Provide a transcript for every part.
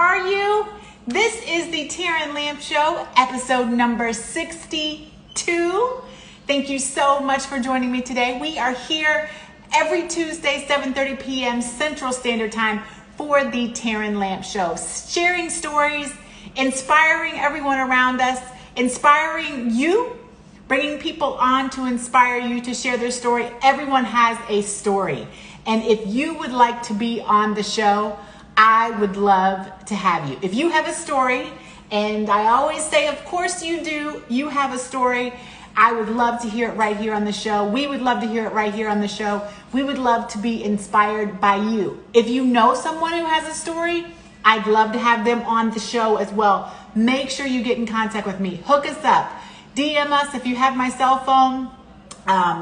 are you? This is the TERRAN Lamp Show, episode number 62. Thank you so much for joining me today. We are here every Tuesday, 7:30 p.m. Central Standard Time for the TERRAN Lamp Show, sharing stories, inspiring everyone around us, inspiring you, bringing people on to inspire you to share their story. Everyone has a story. And if you would like to be on the show, I would love to have you. If you have a story, and I always say, of course you do, you have a story, I would love to hear it right here on the show. We would love to hear it right here on the show. We would love to be inspired by you. If you know someone who has a story, I'd love to have them on the show as well. Make sure you get in contact with me. Hook us up. DM us if you have my cell phone.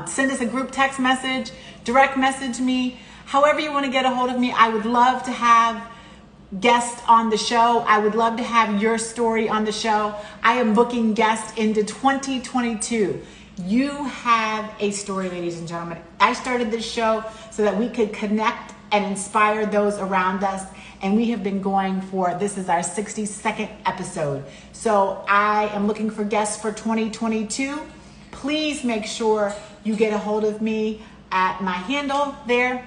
Send us a group text message. Direct message me. However you want to get a hold of me, I would love to have guests on the show. I would love to have your story on the show. I am booking guests into 2022. You have a story, ladies and gentlemen. I started this show so that we could connect and inspire those around us. And we have been going for, this is our 62nd episode. So I am looking for guests for 2022. Please make sure you get a hold of me at my handle there.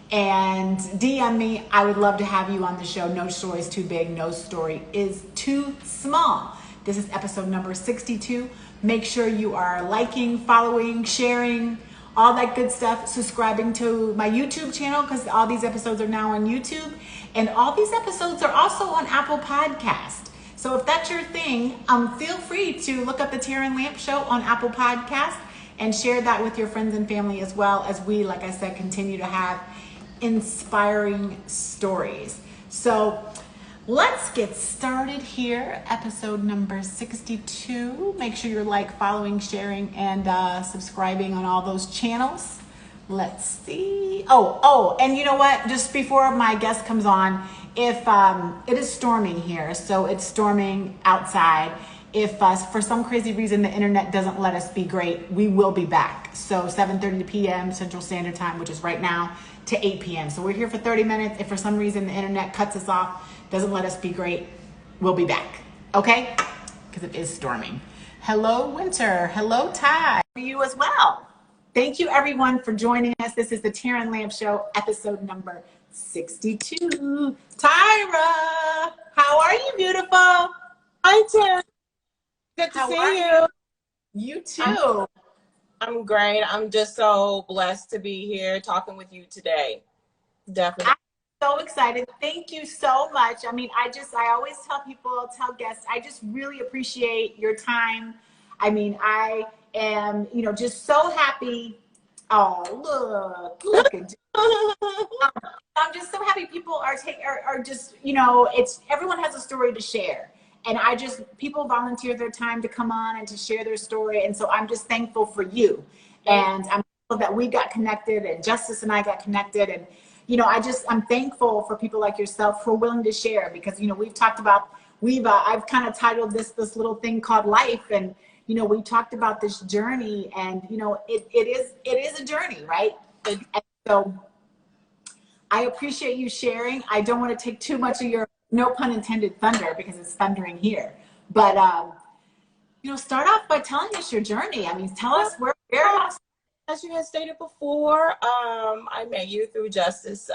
And DM me. I would love to have you on the show. No story is too big. No story is too small. This is episode number 62. Make sure you are liking, following, sharing, all that good stuff, subscribing to my YouTube channel because all these episodes are now on YouTube. And all these episodes are also on Apple Podcast. So if that's your thing, feel free to look up the TERRAN Lamp Show on Apple Podcast and share that with your friends and family as well as we, like I said, continue to have inspiring stories. So let's get started here. Episode number 62. Make sure you're following, sharing, and subscribing on all those channels. Let's see. Oh, and you know what? Just before my guest comes on, if it is storming here, so it's storming outside. If for some crazy reason the internet doesn't let us be great, we will be back. So 7:30 p.m. Central Standard Time, which is right now, to 8 p.m. So we're here for 30 minutes. If for some reason the internet cuts us off, doesn't let us be great, we'll be back. Okay? Because it is storming. Hello, Winter. Hello, Ty. For you as well. Thank you, everyone, for joining us. This is the TERRAN Lamp Show, episode number 62. Tyra, how are you, beautiful? Hi, Tim. Good to see you. You too. I'm great. I'm just so blessed to be here talking with you today. Definitely. I'm so excited. Thank you so much. I mean, I always tell people, tell guests, I just really appreciate your time. I mean, I am, just so happy. Oh, look at I'm just so happy people are just, it's everyone has a story to share. And people volunteer their time to come on and to share their story. And so I'm just thankful for you. And I'm thankful that we got connected and Justice and I got connected. And, I'm thankful for people like yourself who are willing to share because, we've talked about, I've kind of titled this little thing called life. And, we talked about this journey and, it is a journey, right? And so I appreciate you sharing. I don't want to take too much of your, no pun intended, thunder because it's thundering here. But, start off by telling us your journey. I mean, tell us where. As you had stated before, I met you through Justice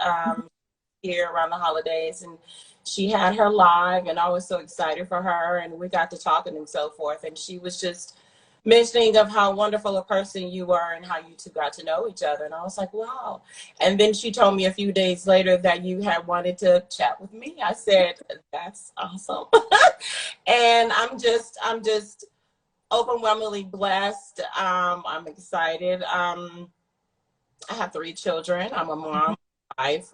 here around the holidays, and she had her live, and I was so excited for her, and we got to talking and so forth, and she was just mentioning of how wonderful a person you were and how you two got to know each other, and I was like, wow. And then she told me a few days later that you had wanted to chat with me. I said, that's awesome. And I'm just overwhelmingly blessed. I'm excited. I have 3 children. I'm a mom, wife.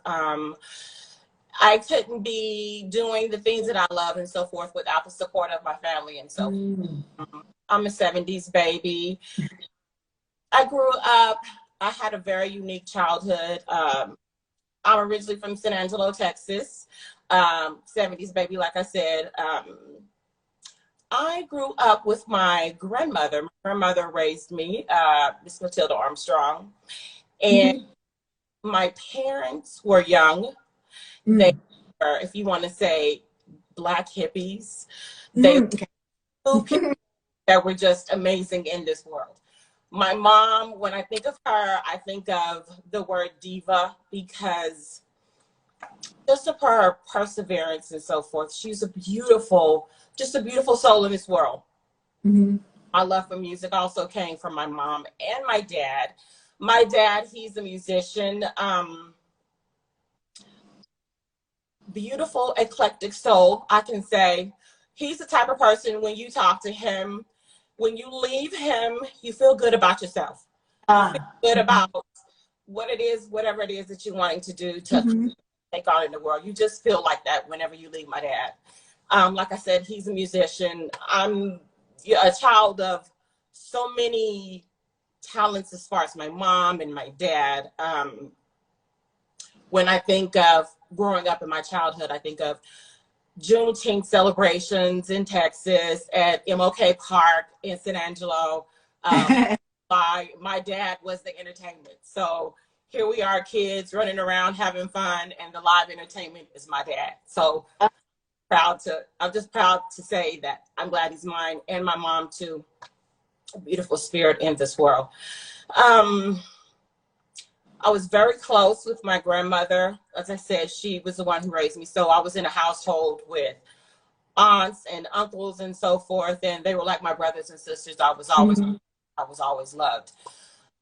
I couldn't be doing the things that I love and so forth without the support of my family and so forth. I'm a 70s baby. I grew up, I had a very unique childhood. I'm originally from San Angelo, Texas. 70s baby, like I said. I grew up with my grandmother. My grandmother raised me, Miss Matilda Armstrong. And my parents were young. They were, if you want to say, Black hippies. They were two people that were just amazing in this world. My mom, when I think of her, I think of the word diva, because just of her perseverance and so forth. She's just a beautiful soul in this world. My love for music also came from my mom and my dad. My dad, he's a musician. Beautiful, eclectic soul, I can say. He's the type of person, when you talk to him, when you leave him, you feel good about yourself. You feel good about what it is, whatever it is that you're wanting to do to take on in the world. You just feel like that whenever you leave my dad. Like I said, he's a musician. I'm a child of so many talents as far as my mom and my dad. When I think of growing up in my childhood, I think of Juneteenth celebrations in Texas at MLK Park in San Angelo. My dad was the entertainment. So here we are, kids running around having fun, and the live entertainment is my dad. So I'm just proud to say that I'm glad he's mine, and my mom too. A beautiful spirit in this world. I was very close with my grandmother. As I said, she was the one who raised me. So I was in a household with aunts and uncles and so forth, and they were like my brothers and sisters. I was always loved.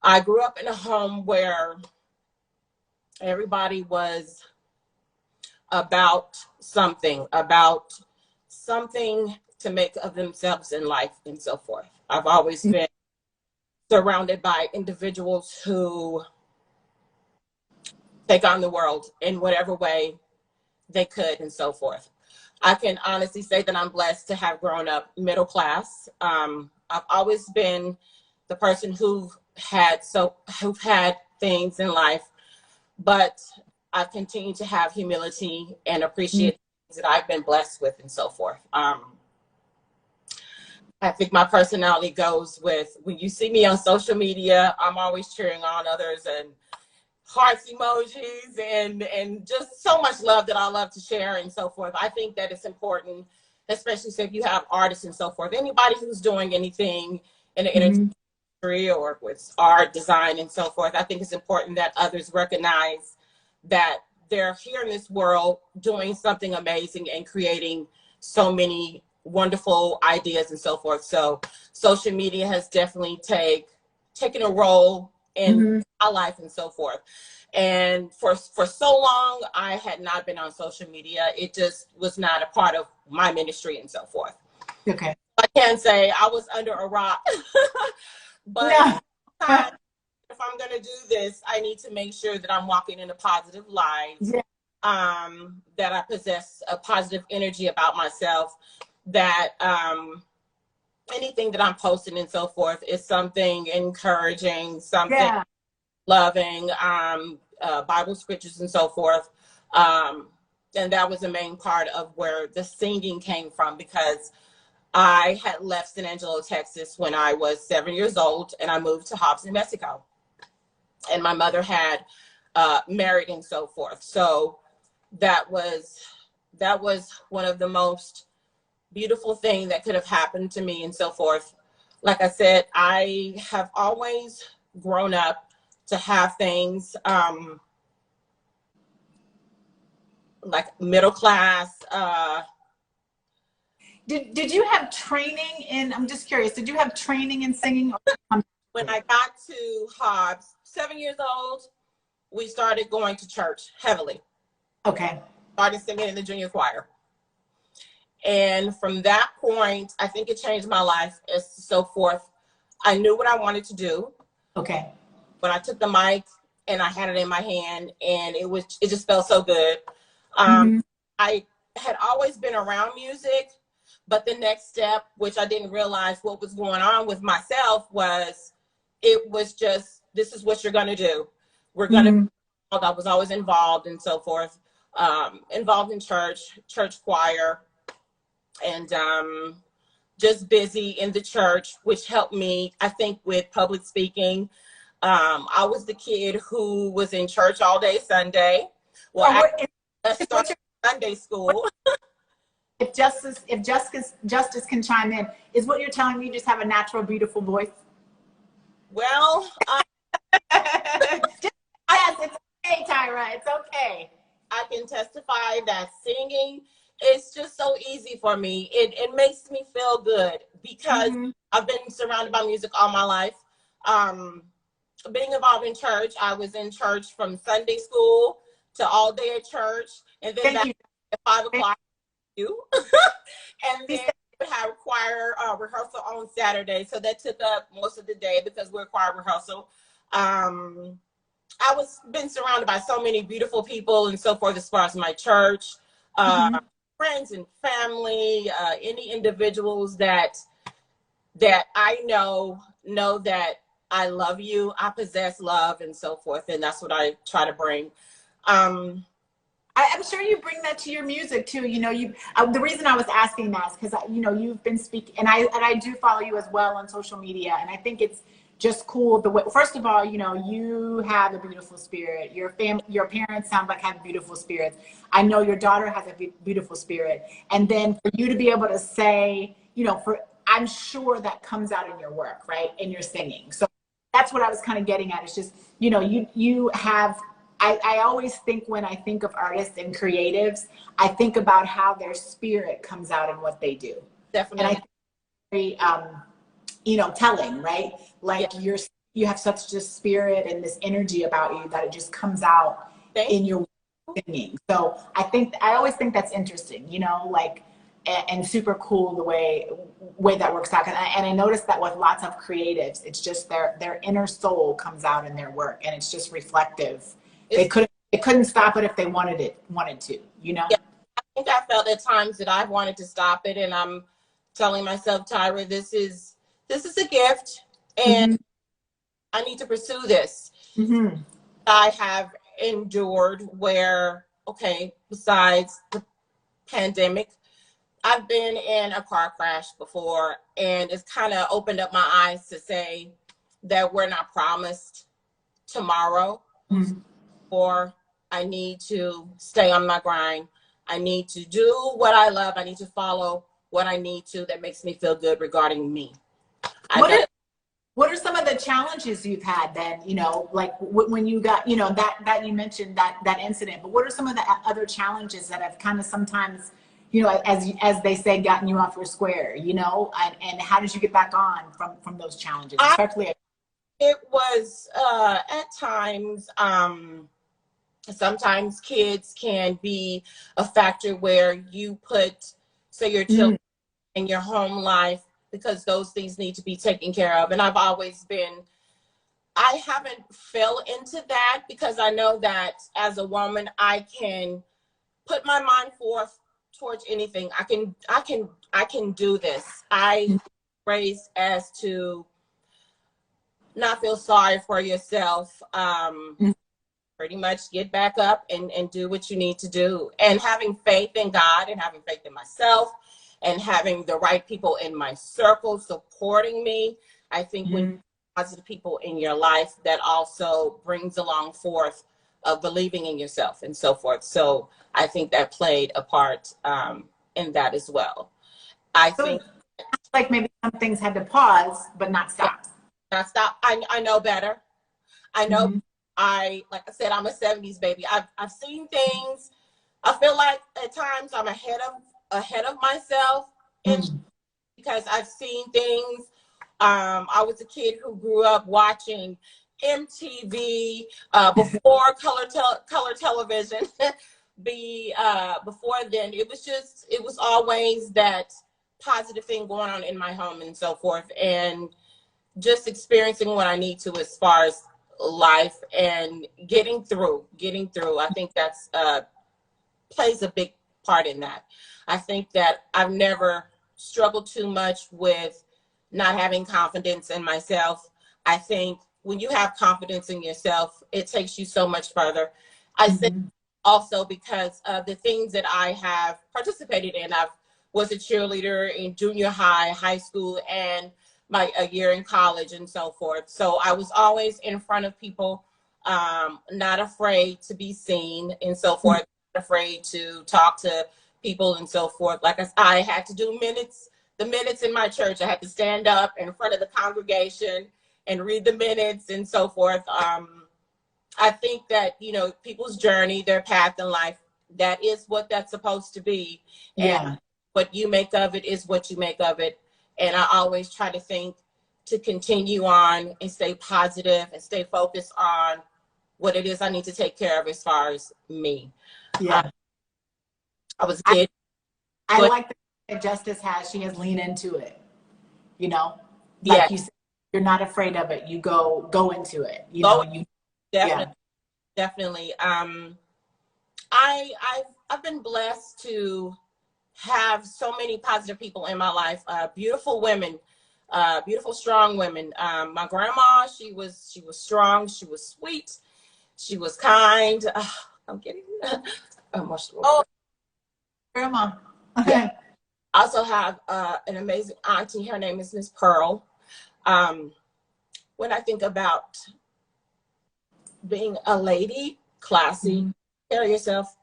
I grew up in a home where everybody was about something to make of themselves in life and so forth. I've always been surrounded by individuals who take on the world in whatever way they could and so forth. I can honestly say that I'm blessed to have grown up middle class. I've always been the person who've had things in life, but I've continued to have humility and appreciate things that I've been blessed with and so forth. I think my personality goes with, when you see me on social media, I'm always cheering on others and hearts emojis and just so much love that I love to share and so forth. I think that it's important, especially if you have artists and so forth, anybody who's doing anything in the industry or with art, design and so forth. I think it's important that others recognize that they're here in this world doing something amazing and creating so many wonderful ideas and so forth. So social media has definitely taken a role in my life and so forth. And for so long, I had not been on social media. It just was not a part of my ministry and so forth. Okay. I can say I was under a rock, but if I'm going to do this, I need to make sure that I'm walking in a positive light, that I possess a positive energy about myself, that anything that I'm posting and so forth is something encouraging, something loving, Bible scriptures and so forth. And that was the main part of where the singing came from, because I had left San Angelo, Texas when I was 7 years old, and I moved to Hobbs, New Mexico. And my mother had married and so forth. So that was one of the most beautiful thing that could have happened to me and so forth. Like I said, I have always grown up to have things like middle class. Did you have training in, I'm just curious, did you have training in singing? When I got to Hobbs, 7 years old, we started going to church heavily. Okay. Started singing in the junior choir. And from that point, I think it changed my life and so forth. I knew what I wanted to do. Okay. When I took the mic and I had it in my hand, and it just felt so good. I had always been around music, but the next step, which I didn't realize what was going on with myself, was it was just, this is what you're going to do. We're going to, I was always involved and so forth, involved in church choir, and just busy in the church, which helped me, I think, with public speaking. I was the kid who was in church all day Sunday. Well, what's your Sunday school. If Justice can chime in, is what you're telling me you just have a natural, beautiful voice? Well, Yes, it's okay, Tyra. It's okay. I can testify that singing is just so easy for me. It makes me feel good because I've been surrounded by music all my life. Being involved in church, I was in church from Sunday school to all day at church, and then Thank you. at 5 o'clock, and then we had choir rehearsal on Saturday, so that took up most of the day because we're choir rehearsal. I was been surrounded by so many beautiful people and so forth as far as my church, friends and family, any individuals that I know that I love you, I possess love and so forth, and that's what I try to bring. I'm sure you bring that to your music too. You know, the reason I was asking that is because you've been speaking, and I do follow you as well on social media, and I think it's just cool the way. First of all, you have a beautiful spirit. Your parents sound like have beautiful spirits. I know your daughter has a beautiful spirit, and then for you to be able to say, I'm sure that comes out in your work, right, in your singing. So that's what I was kind of getting at. It's just you have. I always think when I think of artists and creatives, I think about how their spirit comes out in what they do. Definitely. And I think very, telling, right? Like you have such a spirit and this energy about you that it just comes out in your singing. So I always think that's interesting, and super cool the way that works out. And I noticed that with lots of creatives, it's just their inner soul comes out in their work, and it's just reflective. They couldn't stop it if they wanted to. Yeah, I think I felt at times that I wanted to stop it, and I'm telling myself, Tyra, this is a gift, and I need to pursue this. I have endured where, besides the pandemic, I've been in a car crash before, and it's kind of opened up my eyes to say that we're not promised tomorrow. Or I need to stay on my grind. I need to do what I love. I need to follow what I need to that makes me feel good regarding me. What are some of the challenges you've had then, like when you got, that you mentioned that incident, but what are some of the other challenges that have kind of sometimes, as they say, gotten you off your square, and how did you get back on from those challenges? Especially it was at times, sometimes kids can be a factor where you put, say, your children in your home life, because those things need to be taken care of. And I haven't fell into that, because I know that as a woman, I can put my mind forth towards anything. I can do this. I raised as to not feel sorry for yourself. Pretty much get back up and do what you need to do. And having faith in God, and having faith in myself, and having the right people in my circle supporting me. I think when positive people in your life, that also brings along forth of believing in yourself and so forth. So I think that played a part in that as well. I think like maybe some things had to pause, but not stop. Not stop. I know better. I know. Like I said, I'm a 70s baby. I've seen things. I feel like at times I'm ahead of myself, because I've seen things. I was a kid who grew up watching MTV before color television. Before then, it was always that positive thing going on in my home and so forth, and just experiencing what I need to as far as life and getting through. I think that's plays a big part in that. I think that I've never struggled too much with not having confidence in myself. I think when you have confidence in yourself, it takes you so much further. I think also because of the things that I have participated in. I was a cheerleader in junior high, high school, and a year in college and so forth. So I was always in front of people, not afraid to be seen and so forth. afraid to talk to people and so forth. Like I had to do the minutes in my church. I had to stand up in front of the congregation and read the minutes and so forth. I think that, you know, people's journey, their path in life, that is what that's supposed to be. Yeah. And what you make of it is what you make of it. And I always try to think to continue on and stay positive and stay focused on what it is I need to take care of as far as me. Yeah. I was a kid. I like that Justice has. She has leaned into it. You know, like Yeah. you said, you're not afraid of it. You go into it. You know, you definitely, definitely. I've been blessed to have so many positive people in my life. Beautiful women, beautiful, strong women. My grandma, she was strong. She was sweet. She was kind. I'm getting emotional. Oh, grandma. Yeah. I also have an amazing auntie. Her name is Miss Pearl. When I think about being a lady, classy, carry yourself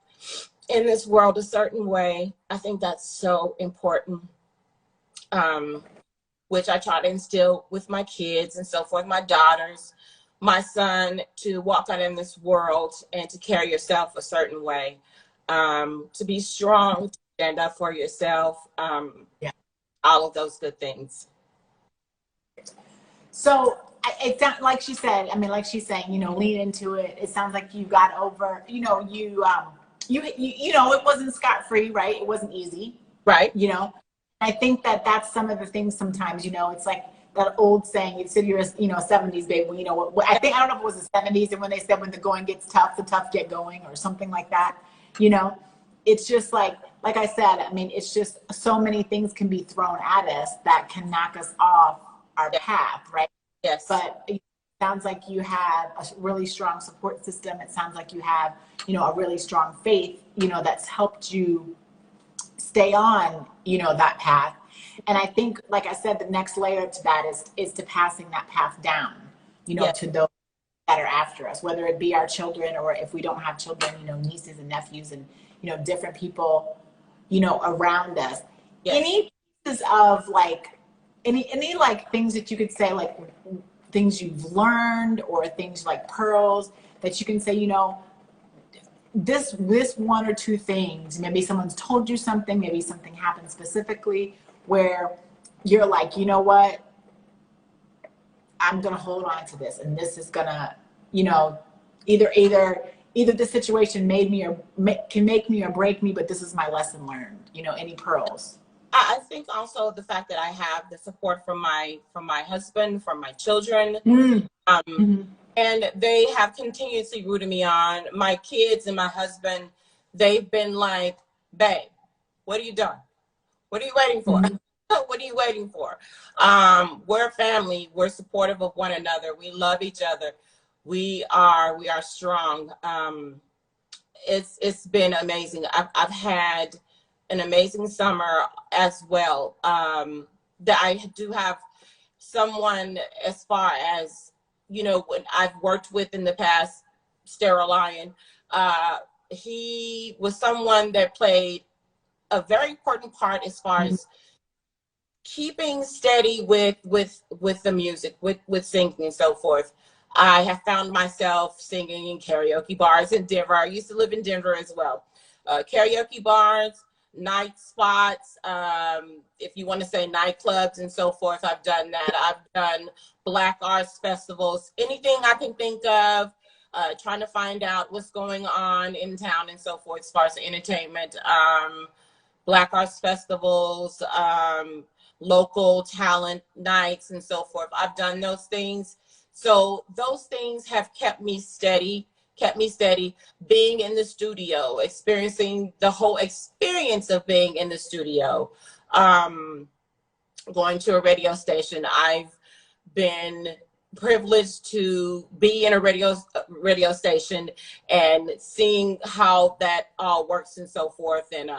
in this world a certain way, I think that's so important, which I try to instill with my kids and so forth, my daughters, my son, to walk out in this world and to carry yourself a certain way, to be strong, to stand up for yourself, all of those good things. So it sounds like she said, I mean, like she's saying, you know, lean into it. It sounds like you got over, you know, you know, it wasn't scot-free, right? It wasn't easy. Right. You know, I think that that's some of the things sometimes, you know, it's like that old saying, you said you're a, you know, 70s baby. You know, I don't know if it was the 70s and when they said, when the going gets tough, the tough get going or something like that. You know, it's just like I said, I mean, it's just so many things can be thrown at us that can knock us off our path, right? Yes. But it sounds like you have a really strong support system. It sounds like you have, you know, a really strong faith, you know, that's helped you stay on, you know, that path. And I think, like I said, the next layer to that is to passing that path down, you know, to those that are after us, whether it be our children or if we don't have children, you know, nieces and nephews and, you know, different people, you know, around us. Yes. Any pieces of like, any like things that you could say, like things you've learned or things like pearls that you can say, you know, this one or two things, maybe someone's told you something, maybe something happened specifically where you're like, you know what, I'm going to hold on to this. And this is going to, you know, either the situation made me or can make me or break me, but this is my lesson learned, you know, any pearls. I think also the fact that I have the support from my husband, from my children, and they have continuously rooted me on. My kids and my husband, they've been like, babe, what are you doing? What are you waiting for? What are you waiting for? We're family. We're supportive of one another. We love each other. We are strong. It's been amazing. I've had an amazing summer as well. That I do have someone, as far as, you know, when I've worked with in the past, Sterile Lion, he was someone that played a very important part as far as keeping steady with the music, with singing and so forth. I have found myself singing in karaoke bars in Denver. I used to live in Denver as well. Karaoke bars, night spots, if you want to say nightclubs and so forth, I've done that. I've done Black arts festivals, anything I can think of, trying to find out what's going on in town and so forth as far as entertainment, Black arts festivals, local talent nights and so forth. I've done those things. So those things have kept me steady, being in the studio, experiencing the whole experience of being in the studio, going to a radio station. I've been privileged to be in a radio station and seeing how that all works and so forth. And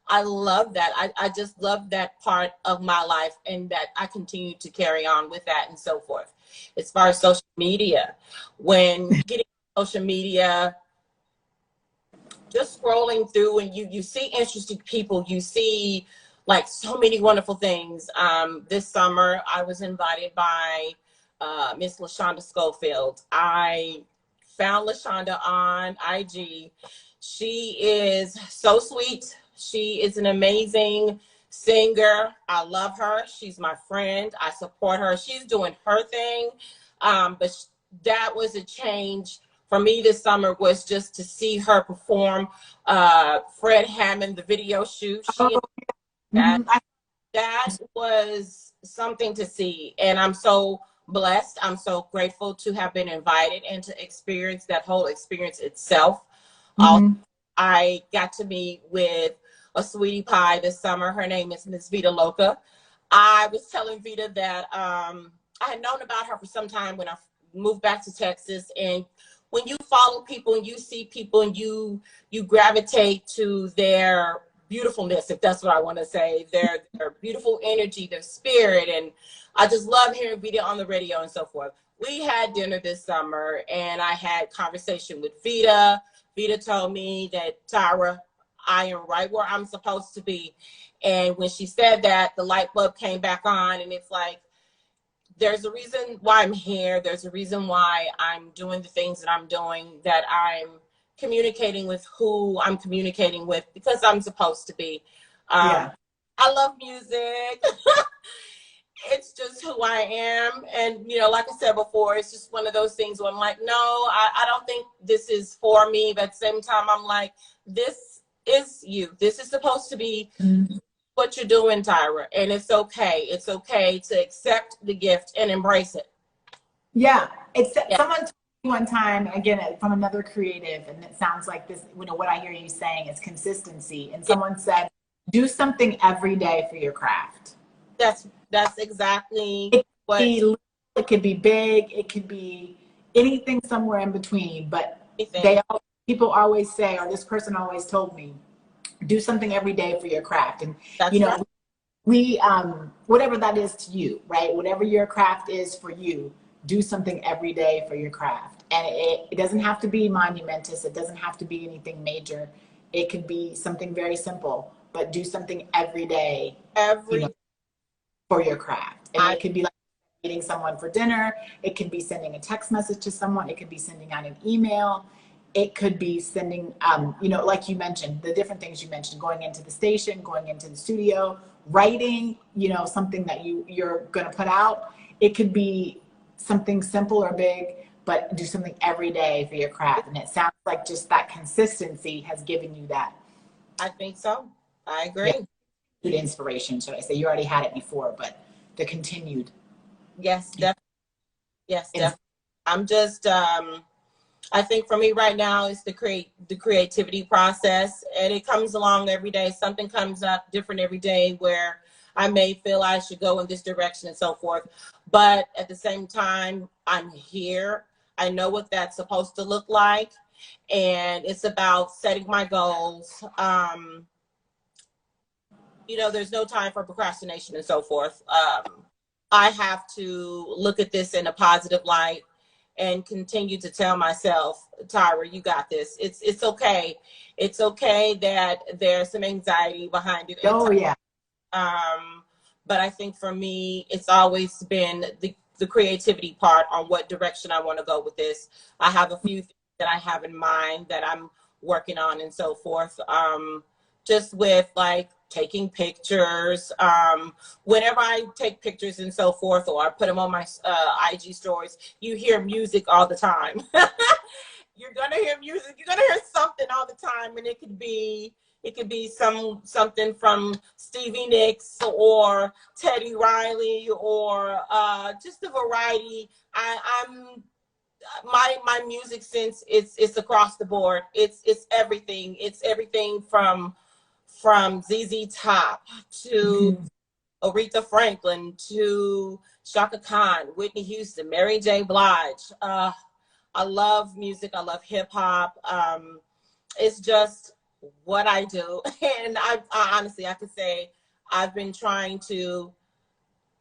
I love that. I just love that part of my life, and that I continue to carry on with that and so forth. As far as social media, when getting social media just scrolling through, and you see interesting people, you see like so many wonderful things. This summer I was invited by Miss LaShonda Schofield. I found LaShonda on IG. She is so sweet. She is an amazing singer. I love her. She's my friend. I support her. She's doing her thing. But that was a change for me this summer, was just to see her perform Fred Hammond, the video shoot. That was something to see. And I'm so blessed. I'm so grateful to have been invited and to experience that whole experience itself. I got to meet with a sweetie pie this summer. Her name is Miss Vita Loca. I was telling Vita that I had known about her for some time when I moved back to Texas. And when you follow people and you see people and you gravitate to their beautifulness, if that's what I want to say, their beautiful energy, their spirit. And I just love hearing Vita on the radio and so forth. We had dinner this summer and I had conversation with Vita. Vita told me that, Tyra, I am right where I'm supposed to be. And when she said that, the light bulb came back on, and it's like, there's a reason why I'm here. There's a reason why I'm doing the things that I'm doing, that I'm communicating with who I'm communicating with, because I'm supposed to be. I love music. It's just who I am. And, you know, like I said before, it's just one of those things where I'm like, no, I don't think this is for me. But at the same time, I'm like, this is you. This is supposed to be what you're doing, Tyra. And it's okay. It's okay to accept the gift and embrace it. Yeah. Someone told me one time, again, from another creative, and it sounds like this, you know, what I hear you saying is consistency. And someone said, do something every day for your craft. That's exactly it could be big, it could be anything somewhere in between, but people always say, or this person always told me, do something every day for your craft. And you know, we whatever that is to you, right? Whatever your craft is for you, do something every day for your craft. And it doesn't have to be monumentous, it doesn't have to be anything major. It could be something very simple, but do something every day for your craft. And it could be like meeting someone for dinner, it could be sending a text message to someone, it could be sending out an email, it could be sending, you know, like you mentioned, the different things you mentioned, going into the station, going into the studio, writing, you know, something that you're going to put out. It could be something simple or big, but do something every day for your craft. And it sounds like just that consistency has given you that. I think so. I agree. Good inspiration, should I say. You already had it before, but the continued. Yes, definitely. Yes, definitely. I'm just, I think for me right now is the creativity process, and it comes along every day. Something comes up different every day where I may feel I should go in this direction and so forth. But at the same time, I'm here. I know what that's supposed to look like, and it's about setting my goals. You know, there's no time for procrastination and so forth. I have to look at this in a positive light and continue to tell myself, Tyra, you got this. It's okay. It's okay that there's some anxiety behind it. Oh, yeah. But I think for me, it's always been the creativity part on what direction I want to go with this. I have a few things that I have in mind that I'm working on and so forth. Just with like taking pictures. Whenever I take pictures and so forth, or I put them on my IG stories, you hear music all the time. You're gonna hear music. You're gonna hear something all the time, and it could be something from Stevie Nicks or Teddy Riley or just a variety. My music sense it's across the board. It's everything. It's everything from ZZ Top to Aretha Franklin to Shaka Khan, Whitney Houston, Mary J. Blige. I love music. I love hip hop. It's just what I do. And I honestly, I could say I've been trying to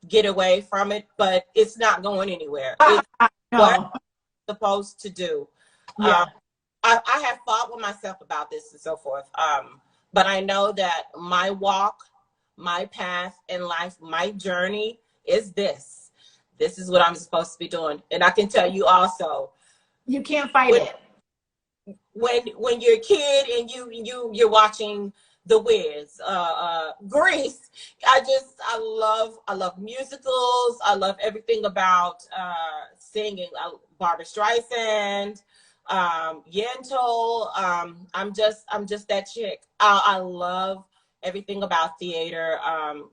get away from it, but it's not going anywhere. It's what I'm supposed to do. Yeah. I have fought with myself about this and so forth. But I know that my walk, my path in life, my journey is this. This is what I'm supposed to be doing. And I can tell you also, you can't fight it. When you're a kid and you're watching The Wiz, Grease, I love musicals. I love everything about singing. Barbara Streisand, Yentl. I'm just that chick. I love everything about theater.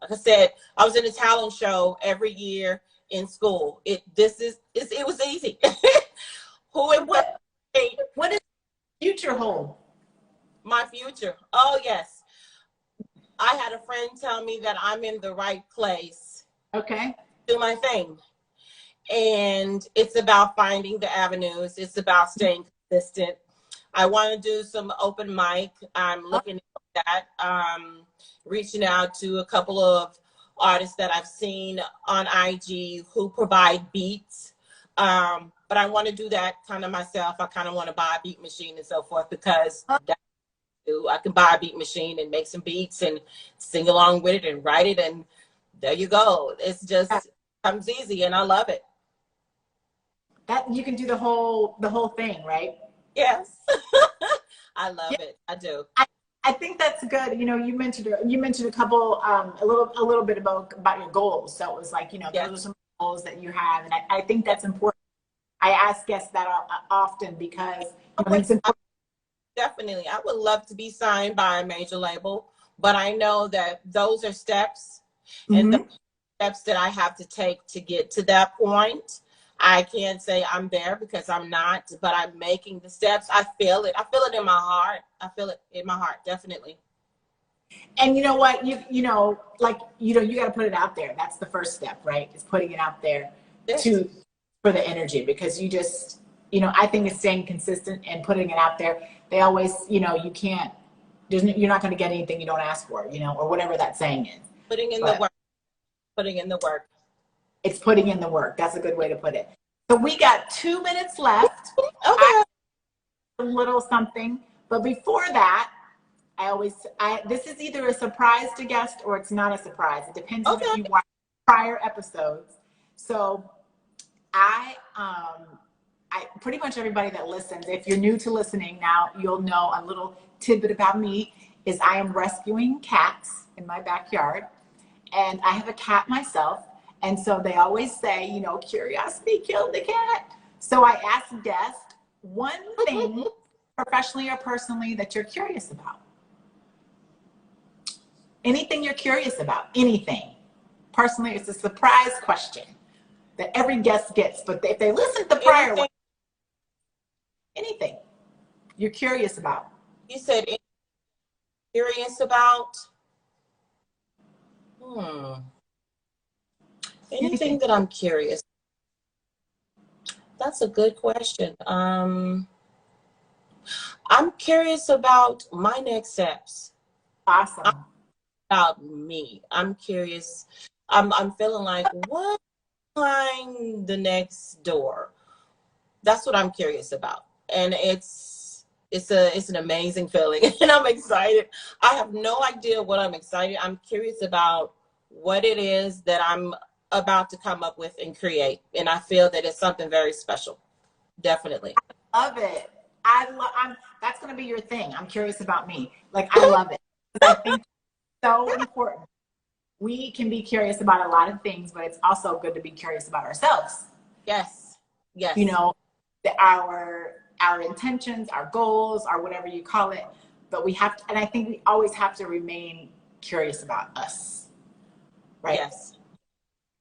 Like I said, I was in a talent show every year in school. It was easy. Who and what does future hold? My future. Oh yes. I had a friend tell me that I'm in the right place. Okay. Do my thing. And it's about finding the avenues. It's about staying consistent. I want to do some open mic. I'm looking at that. Reaching out to a couple of artists that I've seen on IG who provide beats. But I want to do that kind of myself. I kind of want to buy a beat machine and so forth, because I can buy a beat machine and make some beats and sing along with it and write it, and there you go. It's just comes easy, and I love it. That you can do the whole thing, right? Yes. I love it. I do. I think that's good. You know, you mentioned a couple, a little bit about your goals. So it was like, you know, those are some goals that you have, and I think that's important. I ask guests that often because it's important. Definitely. I would love to be signed by a major label, but I know that those are steps, and the steps that I have to take to get to that point. I can't say I'm there because I'm not, but I'm making the steps. I feel it. I feel it in my heart. I feel it in my heart, definitely. And you know what? You got to put it out there. That's the first step, right? Is putting it out there for the energy, because you just, I think it's staying consistent and putting it out there. They always, you're not going to get anything you don't ask for, or whatever that saying is. Putting in the work. Putting in the work. It's putting in the work. That's a good way to put it. So we got 2 minutes left. Okay. A little something. But before that, this is either a surprise to guest or it's not a surprise. It depends on if you watch prior episodes. So I pretty much everybody that listens, if you're new to listening now, you'll know a little tidbit about me is I am rescuing cats in my backyard. And I have a cat myself. And so they always say, curiosity killed the cat. So I ask guests one thing, professionally or personally, that you're curious about. Anything you're curious about, anything. Personally, it's a surprise question that every guest gets. But if they listen to prior one, anything you're curious about. You said curious about? Anything that I'm curious. That's a good question. I'm curious about my next steps. Awesome. About me. I'm curious. I'm feeling like, what behind the next door? That's what I'm curious about. And it's an amazing feeling, and I'm excited. I have no idea what I'm excited. I'm curious about what it is that I'm about to come up with and create, and I feel that it's something very special. Definitely. I love it. That's going to be your thing. I'm curious about me. I love it. I think it's so important. We can be curious about a lot of things, but it's also good to be curious about ourselves. Yes. Our intentions, our goals, or whatever you call it. But we have to, and I think we always have to remain curious about us. Right? Yes.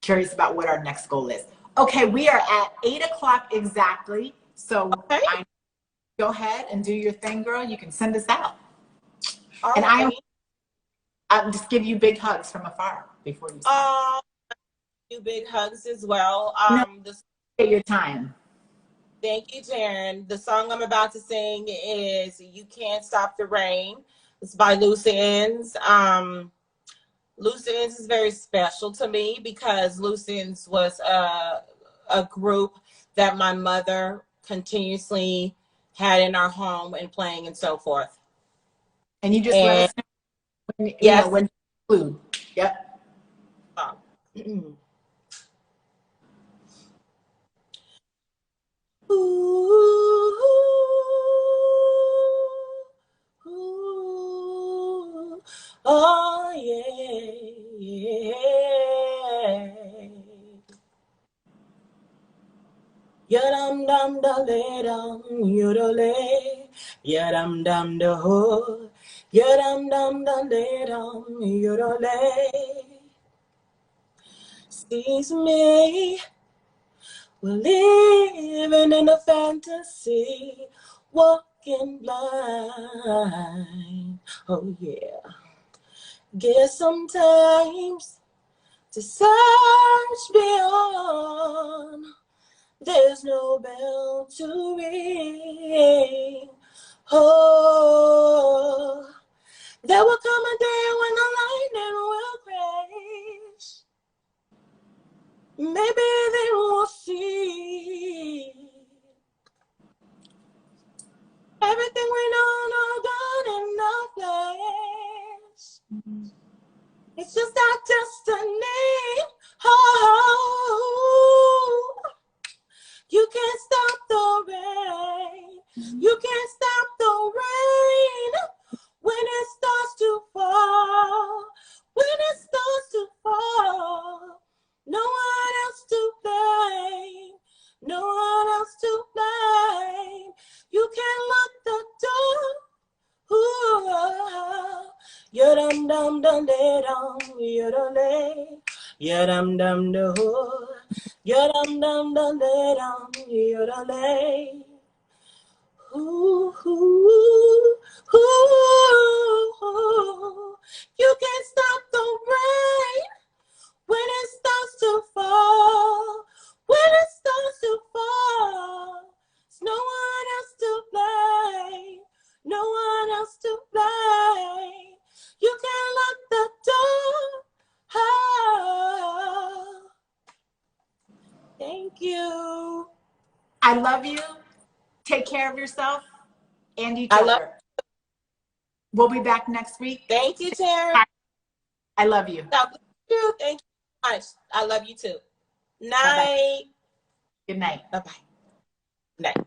Curious about what our next goal is. Okay, we are at 8:00 exactly. So go ahead and do your thing, girl. You can send us out. All and right. I'll just give you big hugs from afar before you start. You big hugs as well. Take your time. Thank you, TERRAN. The song I'm about to sing is "You Can't Stop the Rain." It's by Loose Ends. Loose Ends is very special to me because Loose Ends was a group that my mother continuously had in our home and playing and so forth. And you just let us know when, yes, when to include. Yep. Ooh, ooh, ooh, oh yeah, yeah. Yadam dam da le dam yodole, yadam dam da ho, yadam dam da le dam yodole. Sees me, we're living in a fantasy, walking blind. Oh yeah. Guess sometimes to search beyond, there's no bell to ring. Oh, there will come a day when the lightning will crash. Maybe they will see everything we know gone in a flash. It's just our destiny. Oh, you can't stop the rain. You can't stop the rain when it starts to fall. When it starts to fall, no one else to blame. No one else to blame. You can't lock the door. Ooh, yadam dam dam de dam yadale, yadam dam do, yadam dam dam de dam yadale. Ooh, ooh, ooh, you can't stop the rain when it starts to fall. When it starts to fall, there's no one else to blame. No one else to blame. You can't lock the door. Oh. Thank you. I love you. Take care of yourself and each I other. love. We'll be back next week. Thank you, Tyra. I love you. God bless you. Thank you so much. I love you too. Night. Bye-bye. Good night. Bye-bye. Night.